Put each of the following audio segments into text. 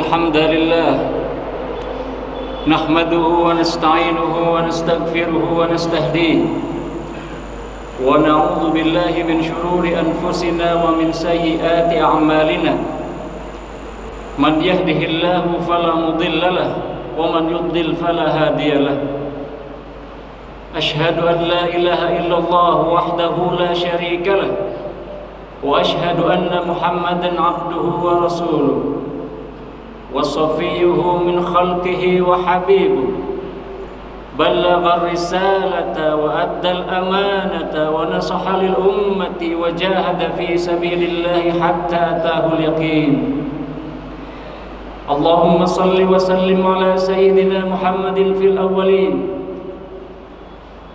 الحمد لله نحمده ونستعينه ونستغفره ونستهديه ونعوذ بالله من شرور أنفسنا ومن سيئات أعمالنا من يهده الله فلا مضل له ومن يضلل فلا هادي له أشهد أن لا إله إلا الله وحده لا شريك له وأشهد أن محمدا عبده ورسوله وصفيه من خلقه وحبيبه بلغ الرسالة وأدى الأمانة ونصح للأمة وجاهد في سبيل الله حتى أتاه اليقين اللهم صل وسلم على سيدنا محمد في الأولين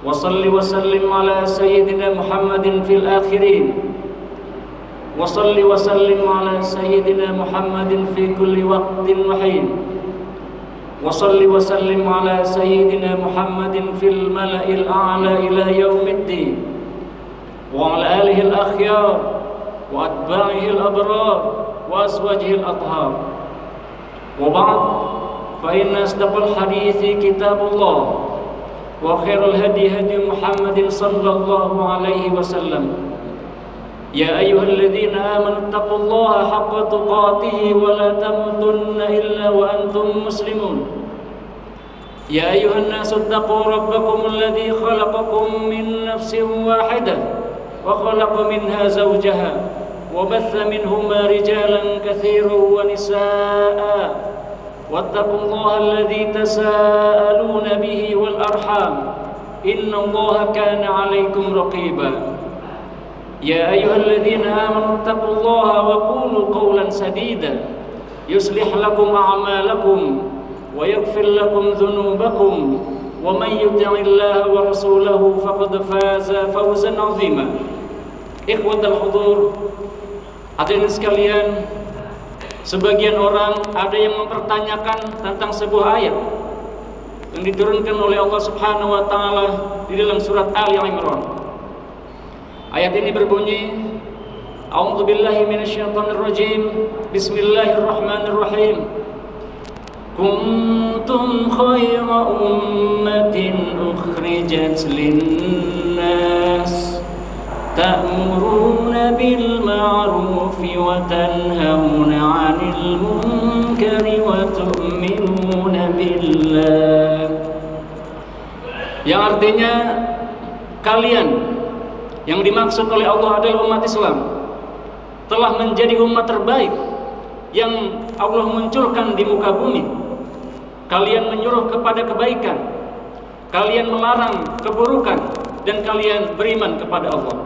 وصل وسلم على سيدنا محمد في الآخرين وصل وسلم على سيدنا محمد في كل وقت وحين وصل وسلم على سيدنا محمد في الملأ الأعلى إلى يوم الدين وعلى آله الأخيار وأتباعه الأبرار وأزواجه الأطهار وبعد فإن أصدق الحديث كتاب الله وخير الهدي هدي محمد صلى الله عليه وسلم يا أيها الذين آمنوا اتقوا الله حق تقاته ولا تموتن إلا وأنتم مسلمون يا أيها الناس اتقوا ربكم الذي خلقكم من نفس واحدة وخلق منها زوجها وبث منهما رجالا كثيرا ونساء واتقوا الله الذي تساءلون به والأرحام إن الله كان عليكم رقيبا يا أيها الذين آمنوا اتقوا الله وقولوا قولا سديدا يصلح لكم أعمالكم ويغفر لكم ذنوبكم ومن يطع الله ورسوله فقد فاز فوزا عظيما إخوة الحضور hadirin sekalian, sebagian orang ada yang mempertanyakan tentang sebuah ayat yang diturunkan oleh Allah Subhanahu wa taala di dalam surat Ali Imran. Ayat ini berbunyi, A'udzu billahi minasyaitonir rajim. Bismillahirrahmanirrahim. Kuntum khayra ummatin ukhrijat lin-nas ta'muruna bil ma'rufi wa tanhauna 'anil munkari wa tu'minuna billah. Yang artinya kalian yang dimaksud oleh Allah adalah umat Islam telah menjadi umat terbaik yang Allah munculkan di muka bumi. Kalian menyuruh kepada kebaikan, kalian melarang keburukan, dan kalian beriman kepada Allah.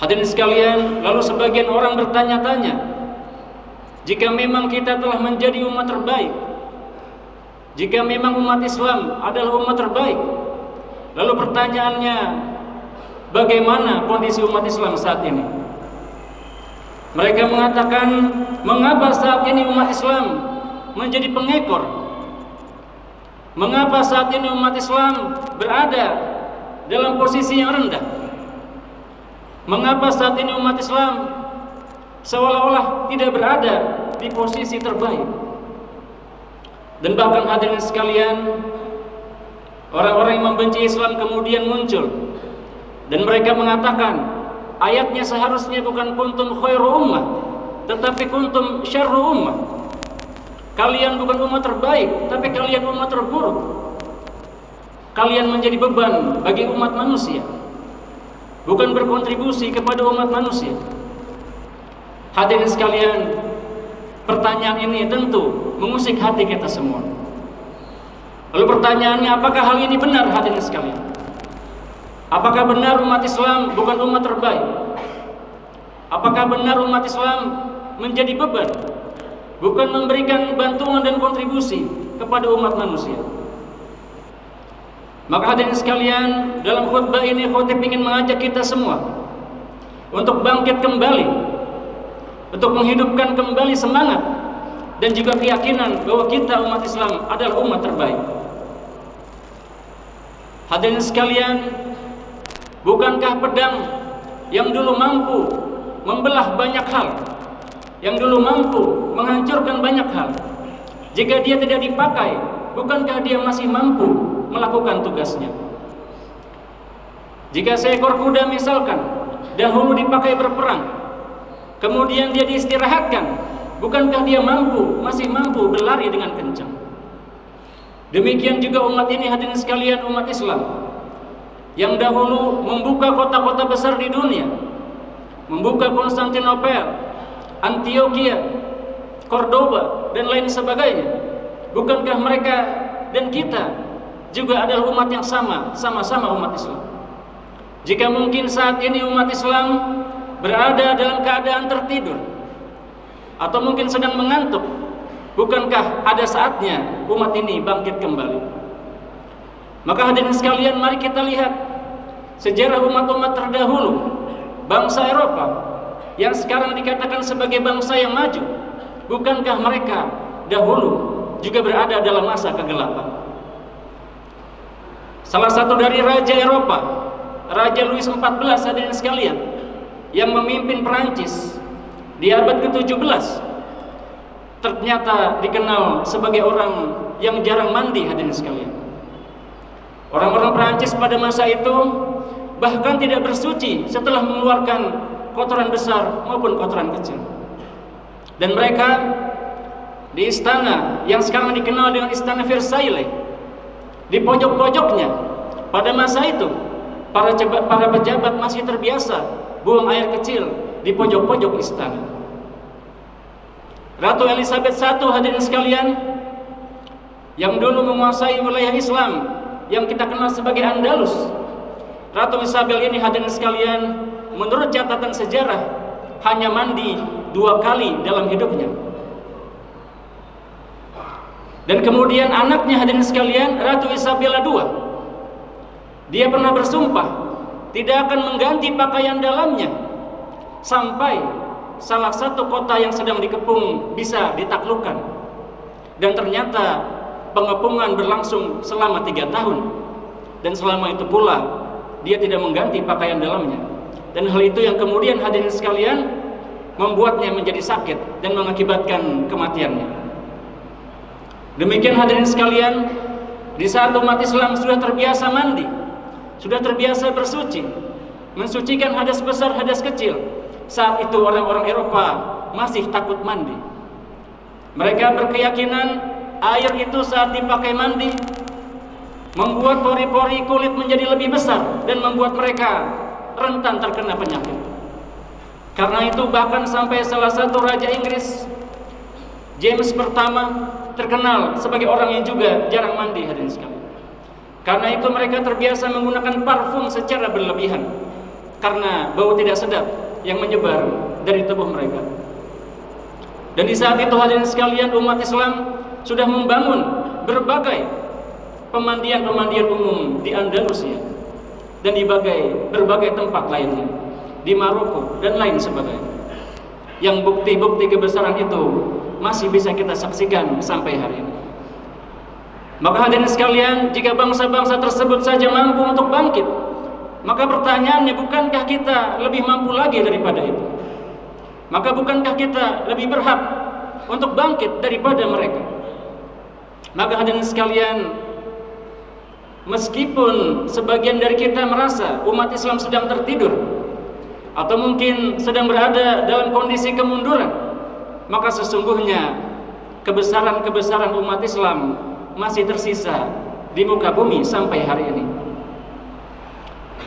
Hadirin sekalian, lalu sebagian orang bertanya-tanya, jika memang kita telah menjadi umat terbaik, jika memang umat Islam adalah umat terbaik, lalu pertanyaannya, bagaimana kondisi umat Islam saat ini? Mereka mengatakan, mengapa saat ini umat Islam menjadi pengekor? Mengapa saat ini umat Islam berada dalam posisi yang rendah? Mengapa saat ini umat Islam seolah-olah tidak berada di posisi terbaik? Dan bahkan hadirin sekalian, orang-orang yang membenci Islam kemudian muncul dan mereka mengatakan, ayatnya seharusnya bukan kuntum khairu ummah, tetapi kuntum syarru ummah. Kalian bukan umat terbaik, tapi kalian umat terburuk. Kalian menjadi beban bagi umat manusia, bukan berkontribusi kepada umat manusia. Hadirin sekalian, pertanyaan ini tentu mengusik hati kita semua. Lalu pertanyaannya, apakah hal ini benar hadirin sekalian? Apakah benar umat Islam bukan umat terbaik? Apakah benar umat Islam menjadi beban, bukan memberikan bantuan dan kontribusi kepada umat manusia? Maka hadirin sekalian, dalam khutbah ini khotib ingin mengajak kita semua untuk bangkit kembali, untuk menghidupkan kembali semangat dan juga keyakinan bahwa kita umat Islam adalah umat terbaik. Hadirin sekalian, bukankah pedang yang dulu mampu membelah banyak hal yang dulu mampu menghancurkan banyak hal, jika dia tidak dipakai, bukankah dia masih mampu melakukan tugasnya? Jika seekor kuda misalkan dahulu dipakai berperang, kemudian dia diistirahatkan, bukankah dia masih mampu berlari dengan kencang? Demikian juga umat ini, hadirin sekalian, umat Islam yang dahulu membuka kota-kota besar di dunia, membuka Konstantinopel, Antioquia, Cordoba, dan lain sebagainya. Bukankah mereka dan kita juga adalah umat yang sama-sama umat Islam? Jika mungkin saat ini umat Islam berada dalam keadaan tertidur atau mungkin sedang mengantuk, bukankah ada saatnya umat ini bangkit kembali? Maka hadirin sekalian, mari kita lihat sejarah umat-umat terdahulu, bangsa Eropa yang sekarang dikatakan sebagai bangsa yang maju. Bukankah mereka dahulu juga berada dalam masa kegelapan? Salah satu dari raja Eropa, Raja Louis XIV, hadirin sekalian, yang memimpin Perancis di abad ke-17, ternyata dikenal sebagai orang yang jarang mandi, hadirin sekalian. Orang-orang Perancis pada masa itu bahkan tidak bersuci setelah mengeluarkan kotoran besar maupun kotoran kecil. Dan mereka di istana yang sekarang dikenal dengan Istana Versailles, di pojok-pojoknya pada masa itu para pejabat masih terbiasa buang air kecil di pojok-pojok istana. Ratu Elizabeth I, hadirin sekalian, yang dulu menguasai wilayah Islam yang kita kenal sebagai Andalus. Ratu Isabel ini, hadirin sekalian, menurut catatan sejarah hanya mandi 2 kali dalam hidupnya. Dan kemudian anaknya, hadirin sekalian, Ratu Isabella II, dia pernah bersumpah tidak akan mengganti pakaian dalamnya sampai salah satu kota yang sedang dikepung bisa ditaklukkan. Dan ternyata pengepungan berlangsung selama 3 tahun, dan selama itu pula dia tidak mengganti pakaian dalamnya. Dan hal itu yang kemudian, hadirin sekalian, membuatnya menjadi sakit dan mengakibatkan kematiannya. Demikian, hadirin sekalian, di saat umat Islam sudah terbiasa mandi, sudah terbiasa bersuci, mensucikan hadas besar, hadas kecil, saat itu orang-orang Eropa masih takut mandi. Mereka berkeyakinan air itu saat dipakai mandi membuat pori-pori kulit menjadi lebih besar dan membuat mereka rentan terkena penyakit. Karena itu bahkan sampai salah satu raja Inggris, James pertama, terkenal sebagai orang yang juga jarang mandi, hadirin sekalian. Karena itu mereka terbiasa menggunakan parfum secara berlebihan karena bau tidak sedap yang menyebar dari tubuh mereka. Dan di saat itu, hadirin sekalian, umat Islam sudah membangun berbagai pemandian-pemandian umum di Andalusia dan di berbagai tempat lainnya, di Maroko dan lain sebagainya, yang bukti-bukti kebesaran itu masih bisa kita saksikan sampai hari ini. Maka hadirin sekalian, jika bangsa-bangsa tersebut saja mampu untuk bangkit, maka pertanyaannya, bukankah kita lebih mampu lagi daripada itu? Maka bukankah kita lebih berhak untuk bangkit daripada mereka? Maka hadirin sekalian, meskipun sebagian dari kita merasa umat Islam sedang tertidur atau mungkin sedang berada dalam kondisi kemunduran, maka sesungguhnya kebesaran-kebesaran umat Islam masih tersisa di muka bumi sampai hari ini.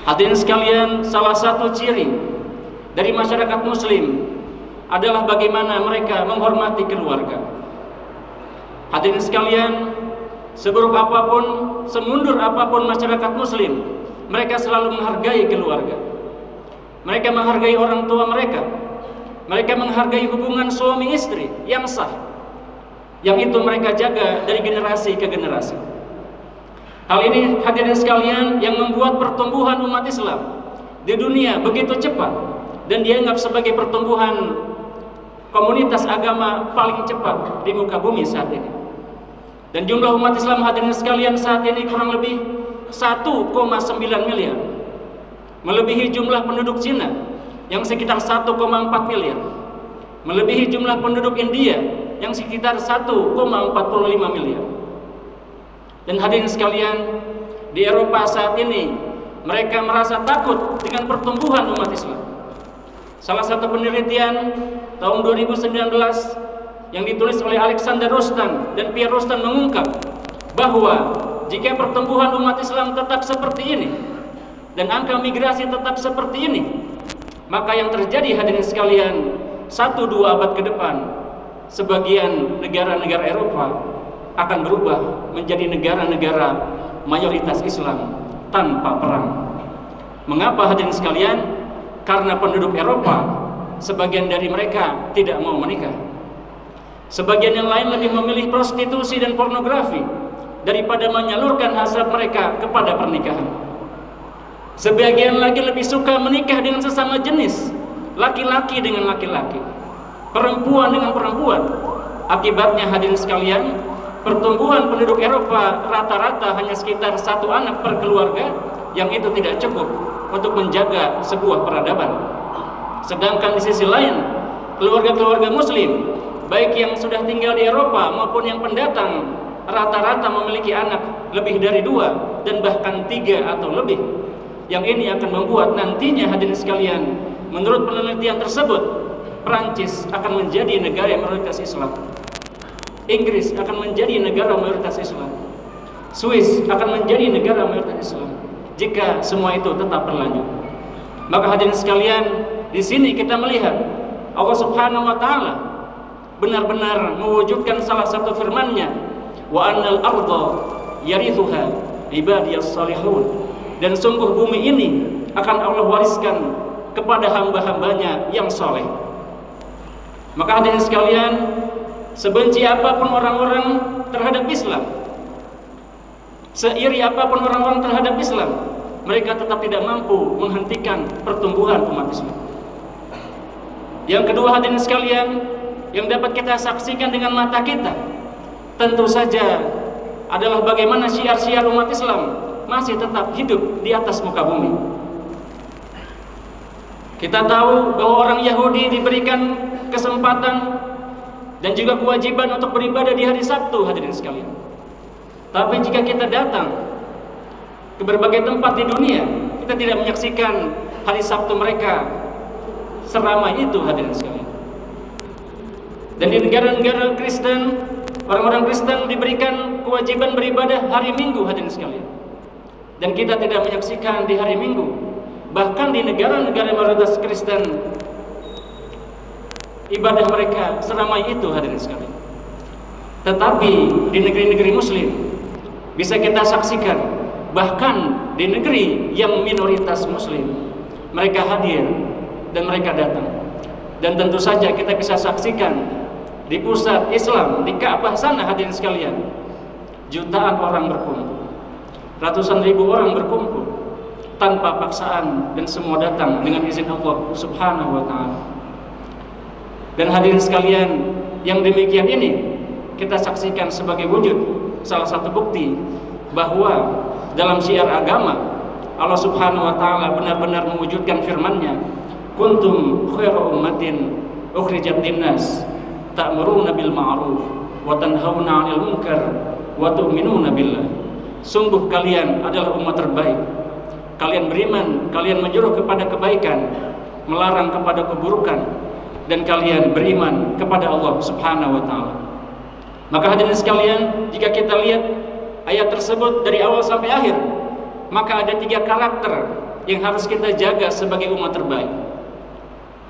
Hadirin sekalian, salah satu ciri dari masyarakat muslim adalah bagaimana mereka menghormati keluarga. Hadirin sekalian, seburuk apapun, semundur apapun masyarakat muslim, mereka selalu menghargai keluarga. Mereka menghargai orang tua mereka. Mereka menghargai hubungan suami istri yang sah, yang itu mereka jaga dari generasi ke generasi. Hal ini, hadirin sekalian, yang membuat pertumbuhan umat Islam di dunia begitu cepat dan dianggap sebagai pertumbuhan komunitas agama paling cepat di muka bumi saat ini. Dan jumlah umat Islam, hadirin sekalian, saat ini kurang lebih 1,9 miliar, melebihi jumlah penduduk Cina yang sekitar 1,4 miliar. melebihi jumlah penduduk India yang sekitar 1,45 miliar. Dan hadirin sekalian, di Eropa saat ini mereka merasa takut dengan pertumbuhan umat Islam. Salah satu penelitian tahun 2019 yang ditulis oleh Alexander Rostand dan Pierre Rostand mengungkap bahwa jika pertumbuhan umat Islam tetap seperti ini dan angka migrasi tetap seperti ini, maka yang terjadi hadirin sekalian 1-2 abad ke depan, sebagian negara-negara Eropa akan berubah menjadi negara-negara mayoritas Islam tanpa perang. Mengapa hadirin sekalian? Karena penduduk Eropa, sebagian dari mereka tidak mau menikah. Sebagian yang lain lebih memilih prostitusi dan pornografi daripada menyalurkan hasrat mereka kepada pernikahan. Sebagian lagi lebih suka menikah dengan sesama jenis, laki-laki dengan laki-laki, perempuan dengan perempuan. Akibatnya hadirin sekalian, pertumbuhan penduduk Eropa rata-rata hanya sekitar 1 anak per keluarga, yang itu tidak cukup untuk menjaga sebuah peradaban. Sedangkan di sisi lain, keluarga-keluarga muslim, baik yang sudah tinggal di Eropa maupun yang pendatang, rata-rata memiliki anak lebih dari 2 dan bahkan 3 atau lebih. Yang ini akan membuat nantinya hadirin sekalian, menurut penelitian tersebut, Prancis akan menjadi negara yang mayoritas Islam, Inggris akan menjadi negara mayoritas Islam, Swiss akan menjadi negara mayoritas Islam jika semua itu tetap berlanjut. Maka hadirin sekalian, di sini kita melihat Allah Subhanahu wa taala benar-benar mewujudkan salah satu firman-Nya, wa annal arda yarithuha ibadiyas salihun, dan sungguh bumi ini akan Allah wariskan kepada hamba-hambanya yang soleh. Maka hadirin sekalian, sebenci apapun orang-orang terhadap Islam, seiri apapun orang-orang terhadap Islam, mereka tetap tidak mampu menghentikan pertumbuhan umat Islam. Yang kedua hadirin sekalian, yang dapat kita saksikan dengan mata kita, tentu saja adalah bagaimana syiar-syiar umat Islam masih tetap hidup di atas muka bumi. Kita tahu bahwa orang Yahudi diberikan kesempatan dan juga kewajiban untuk beribadah di hari Sabtu hadirin sekalian. Tapi jika kita datang ke berbagai tempat di dunia, kita tidak menyaksikan hari Sabtu mereka seramai itu hadirin sekalian. Dan di negara-negara Kristen, orang-orang Kristen diberikan kewajiban beribadah hari Minggu hadirin sekalian. Dan kita tidak menyaksikan di hari Minggu. Bahkan di negara-negara mayoritas Kristen, ibadah mereka seramai itu hadirin sekalian. Tetapi di negeri-negeri Muslim bisa kita saksikan, bahkan di negeri yang minoritas Muslim, mereka hadir dan mereka datang. Dan tentu saja kita bisa saksikan di pusat Islam, di Ka'bah sana hadirin sekalian, jutaan orang berkumpul, ratusan ribu orang berkumpul tanpa paksaan, dan semua datang dengan izin Allah Subhanahu wa ta'ala. Dan hadirin sekalian, yang demikian ini kita saksikan sebagai wujud salah satu bukti bahwa dalam syiar agama Allah Subhanahu wa ta'ala benar-benar mewujudkan firman-Nya, kuntum khaira ummatin ukhrijat linnas ta'muruna bil ma'ruf wa tanhauna 'anil munkar wa tu'minuna billah. Sungguh kalian adalah umat terbaik, kalian beriman, kalian menyuruh kepada kebaikan, melarang kepada keburukan, dan kalian beriman kepada Allah Subhanahu wa ta'ala. Maka hadirin sekalian, jika kita lihat ayat tersebut dari awal sampai akhir, maka ada 3 karakter yang harus kita jaga sebagai umat terbaik.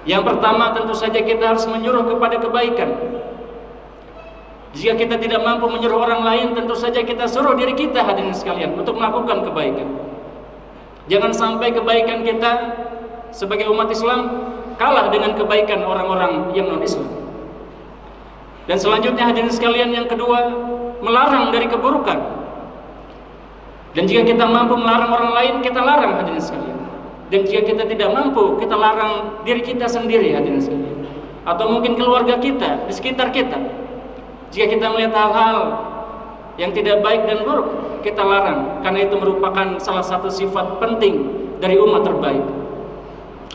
Yang pertama, tentu saja kita harus menyuruh kepada kebaikan. Jika kita tidak mampu menyuruh orang lain, tentu saja kita suruh diri kita hadirin sekalian untuk melakukan kebaikan. Jangan sampai kebaikan kita sebagai umat Islam kalah dengan kebaikan orang-orang yang non-Islam. Dan selanjutnya hadirin sekalian, yang kedua, melarang dari keburukan. Dan jika kita mampu melarang orang lain, kita larang hadirin sekalian. Dan jika kita tidak mampu, kita larang diri kita sendiri hadirin sekalian, atau mungkin keluarga kita di sekitar kita. Jika kita melihat hal-hal yang tidak baik dan buruk, kita larang, karena itu merupakan salah satu sifat penting dari umat terbaik.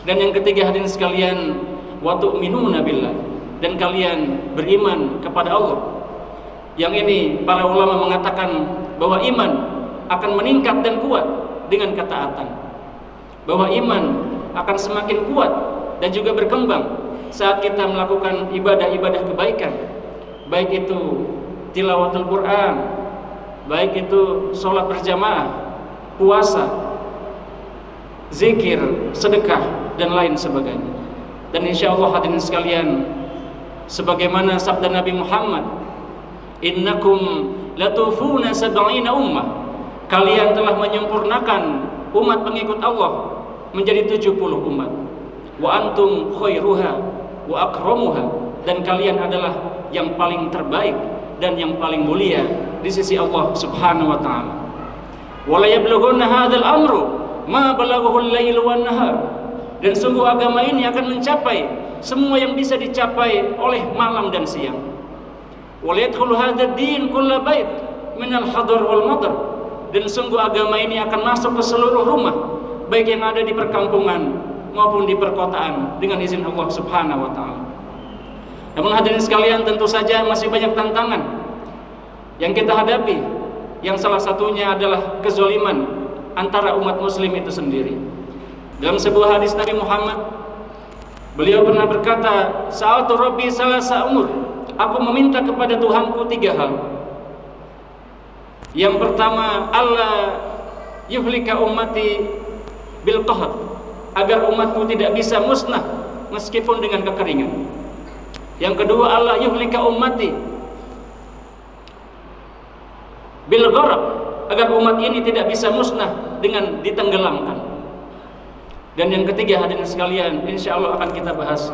Dan yang ketiga hadirin sekalian, wa tu'minuna billah, dan kalian beriman kepada Allah. Yang ini para ulama mengatakan bahwa iman akan meningkat dan kuat dengan ketaatan, bahwa iman akan semakin kuat dan juga berkembang saat kita melakukan ibadah-ibadah kebaikan, baik itu tilawatul Quran, baik itu sholat berjamaah, puasa, zikir, sedekah, dan lain sebagainya. Dan insya Allah hadirin sekalian, sebagaimana sabda Nabi Muhammad, innakum latufuna sab'ina ummah, kalian telah menyempurnakan umat pengikut Allah menjadi 70 umat. Wa antum khairuha wa akramuha, dan kalian adalah yang paling terbaik dan yang paling mulia di sisi Allah Subhanahu wa taala. Wa la yablughunna hadzal amru ma balaghahu al-lail wan nahar, dan sungguh agama ini akan mencapai semua yang bisa dicapai oleh malam dan siang. Wa la yadkhulu hadzal din kullu bait min al-hadar wal madar, dan sungguh agama ini akan masuk ke seluruh rumah, baik yang ada di perkampungan maupun di perkotaan, dengan izin Allah Subhanahu wa taala. Namun hadirin sekalian, tentu saja masih banyak tantangan yang kita hadapi, yang salah satunya adalah kezaliman antara umat muslim itu sendiri. Dalam sebuah hadis Nabi Muhammad, beliau pernah berkata, sa'altu rabbi salasa umur, aku meminta kepada Tuhanku 3 hal. Yang pertama, Allah yuhlika ummati bil qahar, agar umatku tidak bisa musnah meskipun dengan kekeringan. Yang kedua, Allah yuhlika ummati bil gharq, agar umat ini tidak bisa musnah dengan ditenggelamkan. Dan yang ketiga, hadirin sekalian, insyaallah akan kita bahas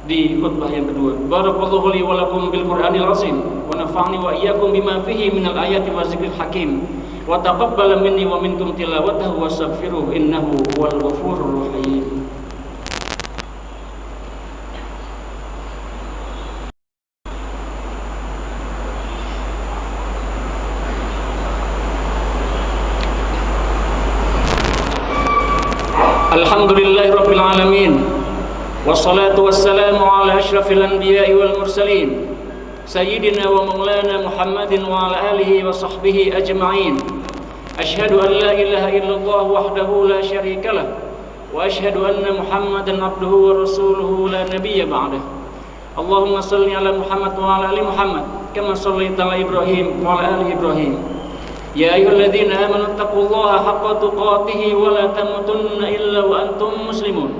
di khutbah yang kedua. Barakallahu li wa lakum bil Qur'anil azim wa nafa'ni wa iyyakum bima fihi minal ayati wa zikril hakim wa taqabbal minni wa minkum tilawatahu wastaghfiruh innahu huwal ghafurur rahim. Alhamdulillahi rabbil alamin, wassalatu wassalamu ala asyrafil anbiya'i wal mursalin, sayyidina wa maulana Muhammadin wa ala alihi wa sahbihi ajma'in. Ashhadu an la ilaha illallah wahdahu la syarikalah, wa ashhadu anna Muhammadan abduhu wa rasuluhu la nabiyya ba'dah. Allahumma salli ala Muhammad wa ala ali Muhammad kama shallaita ala Ibrahim wa ala ali Ibrahim. Ya ayyuhalladzina amanu taqullaha haqqa tuqatih wa la tamutunna illa wa antum muslimun.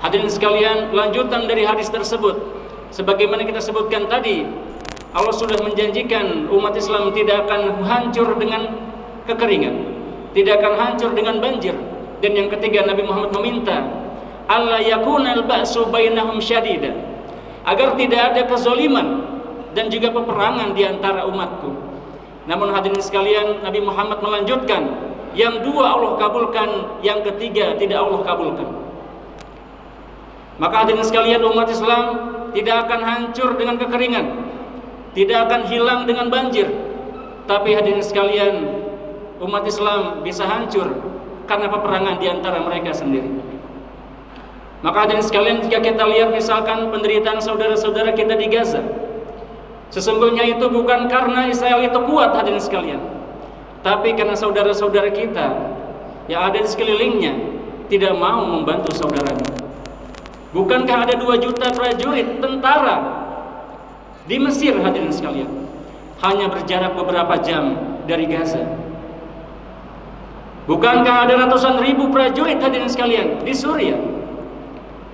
Hadirin sekalian, lanjutan dari hadis tersebut, sebagaimana kita sebutkan tadi, Allah sudah menjanjikan umat Islam tidak akan hancur dengan kekeringan, tidak akan hancur dengan banjir. Dan yang ketiga, Nabi Muhammad meminta alla yakunal ba'su bainahum syadida, agar tidak ada kezaliman dan juga peperangan di antara umatku. Namun hadirin sekalian, Nabi Muhammad melanjutkan, yang dua Allah kabulkan, yang ketiga tidak Allah kabulkan. Maka hadirin sekalian, umat Islam tidak akan hancur dengan kekeringan, tidak akan hilang dengan banjir. Tapi hadirin sekalian, umat Islam bisa hancur karena peperangan di antara mereka sendiri. Maka hadirin sekalian, jika kita lihat misalkan penderitaan saudara-saudara kita di Gaza, sesungguhnya itu bukan karena Israel itu kuat hadirin sekalian, tapi karena saudara-saudara kita yang ada di sekelilingnya tidak mau membantu saudaranya. Bukankah ada 2 juta prajurit tentara di Mesir hadirin sekalian, hanya berjarak beberapa jam dari Gaza? Bukankah ada ratusan ribu prajurit hadirin sekalian di Suriah,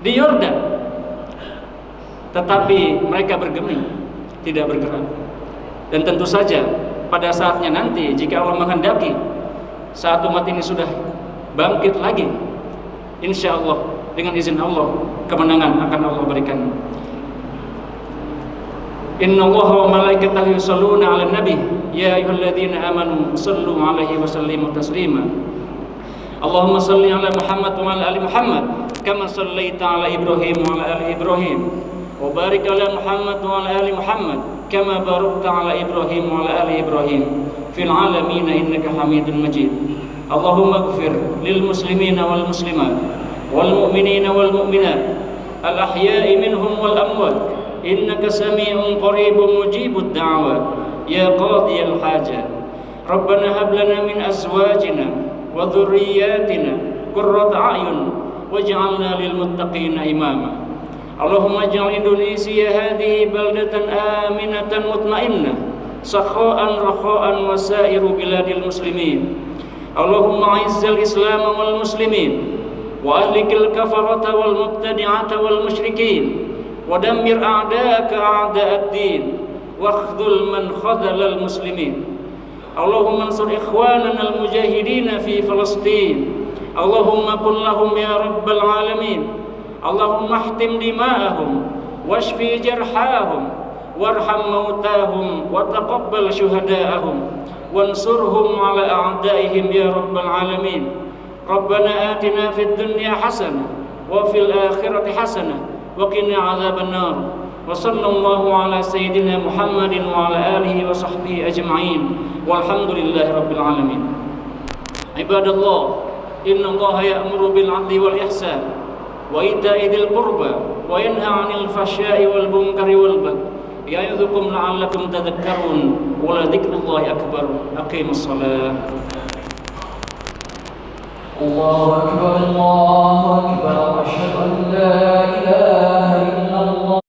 di Yordan, tetapi mereka bergeming, tidak bergerak. Dan tentu saja pada saatnya nanti, jika Allah menghendaki, saat umat ini sudah bangkit lagi, insya Allah dengan izin Allah, kemenangan akan Allah berikan. Innallaha wa malaikatahu yusholluna 'alan nabi ya ayyuhalladzina amanu shallu 'alaihi wa sallimu taslima. Allahumma shalli 'ala Muhammad wa 'ala ali Muhammad kama shallaita 'ala Ibrahim wa 'ala ali Ibrahim. Wa barik ala Muhammad wa ala ali Muhammad kama barakta ala Ibrahim wa ala ali Ibrahim fil alamin innaka Hamidum Majid. Allahumma ighfir lil muslimina wal muslimat wal mu'minina wal mu'minat al ahya'i minhum wal amwat إنك سميع قريب مجيب الدعوة يا قاضي الحاجة. ربنا هب لنا من أزواجنا وذرياتنا قرة أعين واجعلنا للمتقين إماما. اللهم اجعل إندونيسيا هذه بلدة آمنة مطمئنة سخاء رخاء وسائر بلاد المسلمين. اللهم أعز الإسلام والمسلمين وأهلك الكفرة والمبتدعة والمشركين ودمر أعداءك أعداء الدين واخذل من خذل المسلمين. اللهم انصر إخواننا المجاهدين في فلسطين. اللهم كن لهم يا رب العالمين. اللهم احتم دماءهم واشف جرحاهم وارحم موتاهم وتقبل شهداءهم وانصرهم على أعدائهم يا رب العالمين. ربنا آتنا في الدنيا حسنة وفي الآخرة حسنة وقنا عذاب النار. وصلى الله على سيدنا محمد وعلى آله وصحبه أجمعين والحمد لله رب العالمين. عباد الله، إن الله يأمر بالعدل والإحسان وإيتاء ذي القربى وينهى عن الفحشاء والمنكر والبغي يعظكم لعلكم تذكرون ولذكر الله أكبر. أقيموا الصلاة. الله أكبر الله